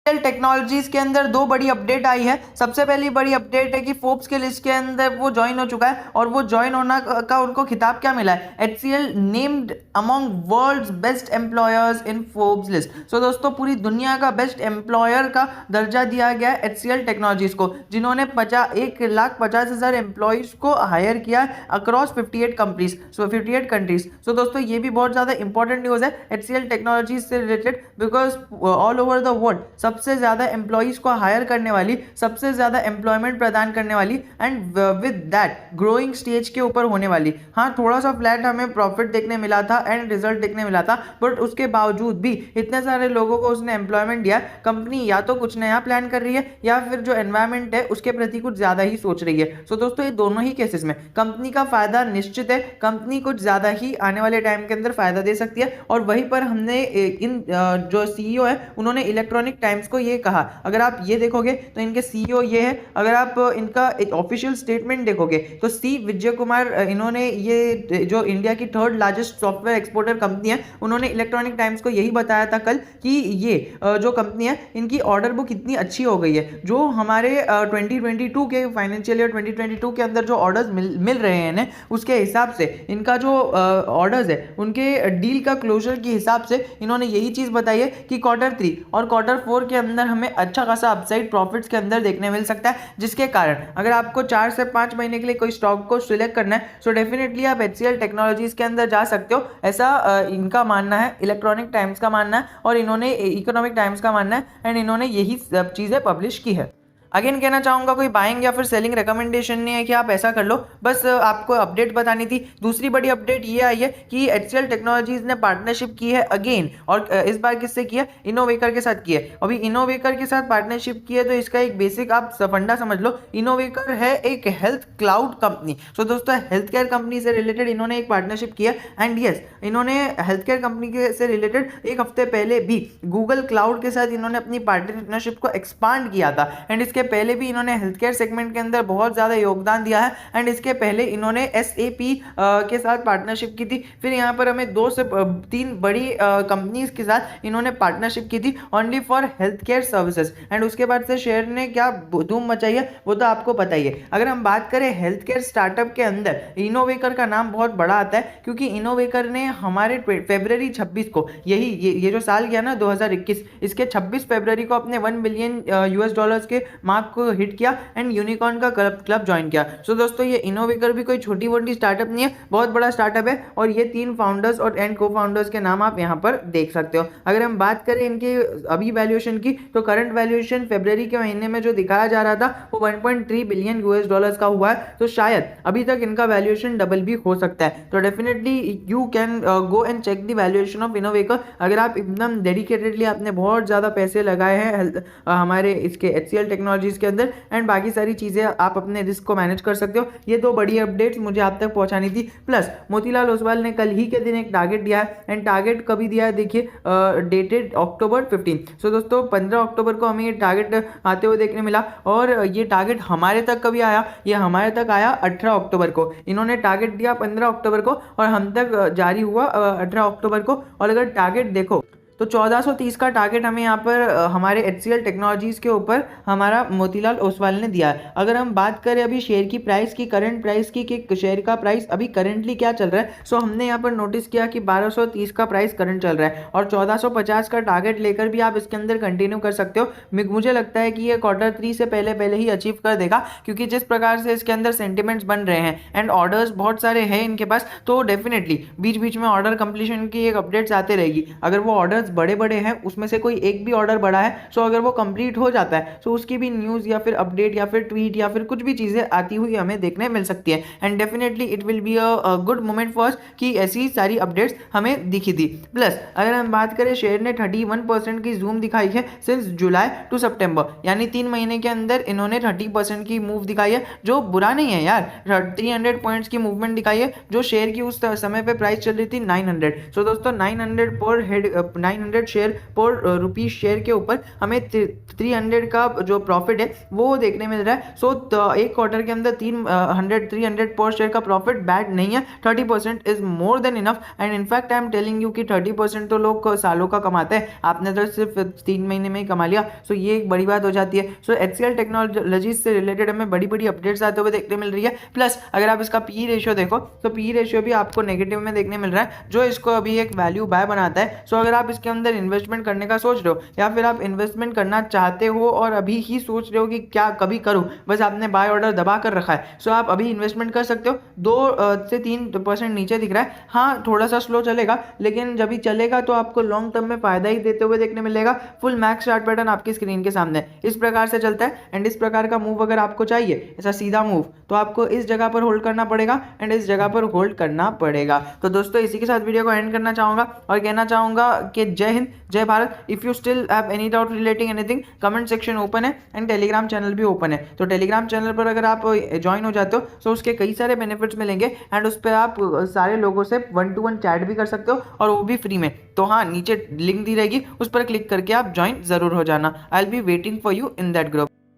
Technologies के अंदर दो बड़ी अपडेट आई है। सबसे पहली बड़ी अपडेट है कि फोर्ब्स के लिस्ट के अंदर वो ज्वाइन हो चुका है और वो ज्वाइन होना का उनको खिताब क्या मिला है, HCL named among world's best employers in Forbes list. So दोस्तों पूरी दुनिया का बेस्ट एम्प्लॉयर का दर्जा दिया गया है HCL टेक्नोलॉजीज को, जिन्होंने 1,50,000 एम्प्लॉयज को हायर किया अक्रॉस 58 कंट्रीज। सो 58 कंट्रीज। सो दोस्तों ये भी बहुत ज्यादा इंपॉर्टेंट न्यूज है HCL टेक्नोलॉजीज से related, because all over the world सबसे ज्यादा एम्प्लॉइज को हायर करने वाली, सबसे ज्यादा एम्प्लॉयमेंट प्रदान करने वाली and with that growing stage के ऊपर होने वाली। हाँ थोड़ा सा फ्लैट हमें प्रॉफिट देखने मिला था एंड रिजल्ट देखने मिला था, बट उसके बावजूद भी इतने सारे लोगों को उसने एम्प्लॉयमेंट दिया। कंपनी या तो कुछ नया प्लान कर रही है या फिर जो एनवायरमेंट है उसके प्रति कुछ ज्यादा ही सोच रही है। सो दोस्तों ये दोनों ही केसेस में कंपनी का फायदा निश्चित है, कंपनी कुछ ज्यादा ही आने वाले टाइम के अंदर फायदा दे सकती है। और वहीं पर हमने इन जो सीईओ है उन्होंने इलेक्ट्रॉनिक टाइम्स को ये कहा, अगर आप ये देखोगे तो इनके सीईओ ये है, अगर आप इनका एक ऑफिशियल स्टेटमेंट देखोगे तो सी विजय कुमार, इन्होंने ये जो इंडिया की third largest software exporter company है, उन्होंने इलेक्ट्रॉनिक टाइम्स को यही बताया था कल कि ये जो कंपनी है इनकी ऑर्डर बुक इतनी अच्छी हो गई है, जो हमारे 2022 के फाइनेंशियल ईयर 2022 के अंदर जो ऑर्डर्स मिल रहे हैं ना, उसके हिसाब से इनका जो ऑर्डर्स है उनके डील का क्लोजर के हिसाब से इन्होंने यही चीज बताई है कि Q3 और Q4 के अंदर हमें अच्छा खासा अपसाइड प्रॉफिट्स के अंदर देखने मिल सकता है, जिसके कारण अगर आपको 4 से 5 महीने के लिए कोई स्टॉक को सिलेक्ट करना है सो डेफिनेटली आप HCL टेक्नोलॉजीज के अंदर जा सकते हो, ऐसा इनका मानना है, इलेक्ट्रॉनिक टाइम्स का मानना है और इन्होंने इकोनॉमिक टाइम्स का मानना है एंड इन्होंने यही सब चीजें पब्लिश की है। अगेन कहना चाहूंगा कोई बाइंग या फिर सेलिंग रिकमेंडेशन नहीं है कि आप ऐसा कर लो, बस आपको अपडेट बतानी थी। दूसरी बड़ी अपडेट ये आई है कि HCL टेक्नोलॉजीज ने पार्टनरशिप की है अगेन, और इस बार किससे की है, इनोवेकर के साथ की है। अभी इनोवेकर के साथ पार्टनरशिप की है तो इसका एक बेसिक आप फंडा समझ लो, इनोवेकर है एक हेल्थ क्लाउड कंपनी। सो दोस्तों हेल्थ केयर कंपनी से रिलेटेड इन्होंने एक पार्टनरशिप की है एंड यस इन्होंने हेल्थ केयर कंपनी से रिलेटेड एक हफ्ते पहले भी गूगल क्लाउड के साथ इन्होंने अपनी पार्टनरशिप को एक्सपांड किया था एंड इसके पहले भी इन्होंने हेल्थ केयर सेगमेंट के अंदर बहुत ज्यादा योगदान दिया है एंड इसके पहले इन्होंने SAP के साथ पार्टनरशिप की थी। फिर यहाँ पर हमें 2 से 3 बड़ी कंपनीज के साथ इन्होंने पार्टनरशिप की थी only for health care services and उसके बाद से शेयर ने क्या धूम मचाई है वो तो आपको पता ही है। अगर हम बात करें हेल्थ केयर स्टार्टअप के अंदर इनोवेकर का नाम बहुत बड़ा आता है, क्योंकि इनोवेकर ने हमारे फरवरी 26 को ये जो साल गया ना 2021, इसके 26 फरवरी को अपने $1 बिलियन के मार्क को हिट किया एंड यूनिकॉर्न का क्लब ज्वाइन किया। सो दोस्तों ये इनोवेकर भी कोई छोटी मोटी स्टार्टअप नहीं है, बहुत बड़ा स्टार्टअप है और ये 3 फाउंडर्स और एंड को फाउंडर्स के नाम आप यहाँ पर देख सकते हो। अगर हम बात करें इनके अभी वैल्यूएशन की तो करंट वैल्यूएशन फरवरी के महीने में जो दिखाया जा रहा था वो $1.3 बिलियन का हुआ है, तो शायद अभी तक इनका वैल्यूएशन डबल भी हो सकता है। तो definitely you can go and check the valuation of Innovaccer. अगर आप एकदम डेडिकेटेडली आपने बहुत ज्यादा पैसे लगाए हैं हमारे इसके HCL टेक्नोलॉजीज के अंदर एंड बाकी सारी चीजें आप अपने रिस्क को मैनेज कर सकते हो। ये 2 बड़ी अपडेट्स मुझे आप तक पहुंचानी थी। प्लस मोतीलाल ओसवाल ने कल ही के दिन एक टारगेट दिया है एंड टारगेट कभी दिया है देखिए, डेटेड October 15। सो दोस्तों 15 अक्टूबर को हमें ये टारगेट आते हुए देखने मिला और ये टारगेट हमारे तक कभी आया, ये हमारे तक आया 18 अक्टूबर को। इन्होंने टारगेट दिया 15 अक्टूबर को और हम तक जारी हुआ 18 अक्टूबर को। और अगर टारगेट देखो तो 1430 का टारगेट हमें यहाँ पर हमारे HCL टेक्नोलॉजीज के ऊपर हमारा मोतीलाल ओसवाल ने दिया है। अगर हम बात करें अभी शेयर की प्राइस की, करंट प्राइस की कि शेयर का प्राइस अभी करंटली क्या चल रहा है, सो हमने यहाँ पर नोटिस किया कि 1230 का प्राइस करंट चल रहा है और 1450 का टारगेट लेकर भी आप इसके अंदर कंटिन्यू कर सकते हो। मुझे लगता है कि ये Q3 से पहले ही अचीव कर देगा, क्योंकि जिस प्रकार से इसके अंदर सेंटिमेंट्स बन रहे हैं एंड ऑर्डर्स बहुत सारे हैं इनके पास, तो डेफिनेटली बीच बीच में ऑर्डर कंप्लीशन की एक अपडेट्स आते रहेगी। अगर वो ऑर्डर्स बड़े बड़े हैं उसमें से कोई एक भी ऑर्डर बड़ा है, सो अगर वो कंप्लीट हो जाता है तो उसकी भी न्यूज या फिर अपडेट या फिर ट्वीट या फिर कुछ भी चीजें आती हुई हमें देखने मिल सकती है and definitely it will be a good moment for us कि ऐसी सारी अपडेट्स हमें दिखी थी। प्लस अगर हम बात करें शेयर ने 31% की जूम दिखाई है सिंस जुलाई टू सितंबर, यानी 3 महीने के अंदर इन्होंने 30% की मूव दिखाई है, जो बुरा नहीं है यार। 300 पॉइंट्स की मूवमेंट दिखाई है, जो शेयर की उस समय पे प्राइस चल रही थी 900। सो दोस्तों 900 900 शेयर पर रुपीज शेयर के ऊपर हमें 300 का जो प्रॉफिट है वो देखने मिल रहा है। सो एक क्वार्टर के अंदर 300 पर शेयर का प्रॉफिट बैड नहीं है। 30% is more than enough and in fact I am telling you कि 30% तो लोग सालों का कमाते हैं, आपने तो सिर्फ 3 महीने में ही कमा लिया। सो ये एक बड़ी बात हो जाती है। सो HCL टेक्नोलॉजीज से रिलेटेड हमें बड़ी बड़ी अपडेट्स आते हुए देखने मिल रही है। प्लस अगर आप इसका पी रेशियो देखो तो पी रेशियो भी आपको नेगेटिव में देखने मिल रहा है, जो इसको अभी एक वैल्यू बाय बनाता है। सो अगर आप इसके अंदर इन्वेस्टमेंट करने का सोच रहे हो या फिर आप इन्वेस्टमेंट करना चाहते हो और अभी ही सोच रहे हो कि क्या कभी करूं, बस आपने बाय ऑर्डर दबा कर रखा है, सो आप अभी इन्वेस्टमेंट कर सकते हो। 2 से 3% नीचे दिख रहा है, हाँ थोड़ा सा स्लो चलेगा, लेकिन जब भी चलेगा तो आपको लॉन्ग टर्म में फायदा ही देते हुए देखने मिलेगा। फुल मैक्स चार्ट पैटर्न आपकी स्क्रीन के सामने इस प्रकार से चलता है एंड इस प्रकार का मूव अगर आपको चाहिए ऐसा सीधा मूव, तो आपको इस जगह पर होल्ड करना पड़ेगा एंड इस जगह पर होल्ड करना पड़ेगा। तो दोस्तों इसी के साथ वीडियो को एंड करना चाहूंगा और कहना चाहूंगा कि जय हिंद जय Bharat. If you still have any doubt relating anything, comment section open है एंड टेलीग्राम चैनल भी ओपन है। तो टेलीग्राम चैनल पर अगर आप ज्वाइन हो जाते हो तो उसके कई सारे बेनिफिट्स मिलेंगे एंड उस पर आप सारे लोगों से 1-to-1 चैट भी कर सकते हो और वो भी फ्री में। तो हाँ, नीचे लिंक दी रहेगी, उस पर क्लिक करके आप ज्वाइन जरूर हो जाना। I will be waiting for you in that group.